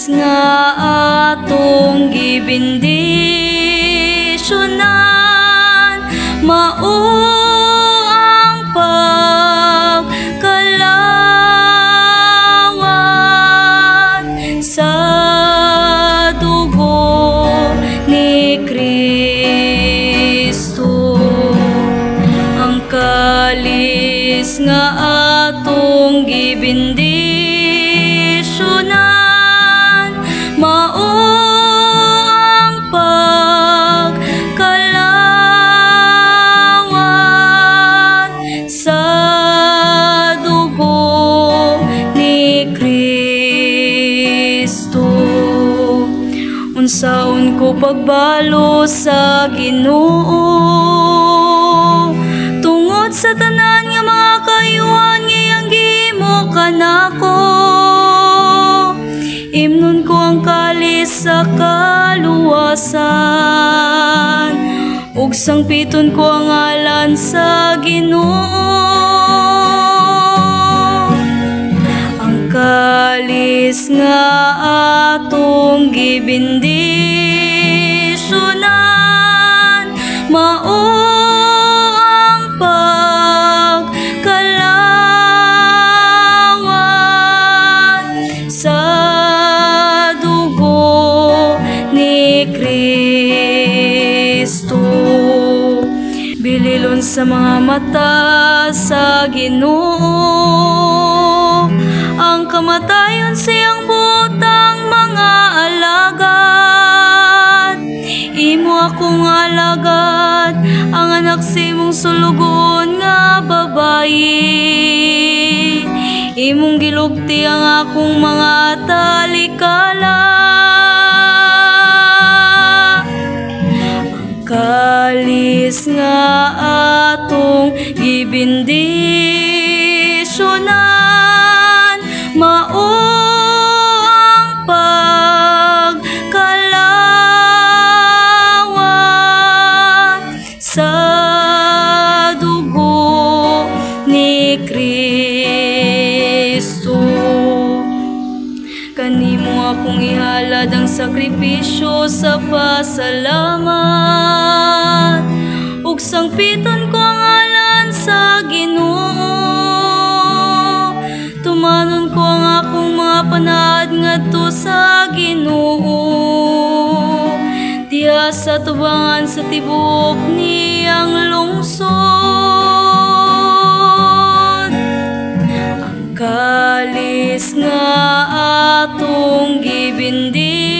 nga atong gibindisyonan, mao ang pagkalawat sa dugo ni Kristo. Ang kalis nga atong gibindisyonan, mao ang pagkalawat sa dugo ni Kristo. Unsaon ko pagbalo sa Ginoo, tungod sa tanan nga mga kayuhan ngayang gimo kanako. Imnon ko ang kalis sa kaluwasan, ug sangpiton ko ang ngalan sa Ginoo. Ang kalis nga atong gibindisyonan, mao ang pagkalawat sa dugo ni Kristo. Bililon sa mga mata sa Ginoo ang kamatayon siyang butang mga alagad. Imo akong alagad, ang anak simong sulugon nga babayi. Imong gilugti ang akong mga talikala. Ang kalis nga atong gibindisyonan, mao ang pagkalawat sa dugo ni Kristo. Kanimo akong ihalad ang sakripisyo sa pasalamat, ug sangpiton ko ang ngalan sa Ginoo. Tumanon ko ang akong mga panaad ngadto sa Ginoo, diha sa tubangan sa tibuok niyang lungsod. Ang kalis nga atong gibindi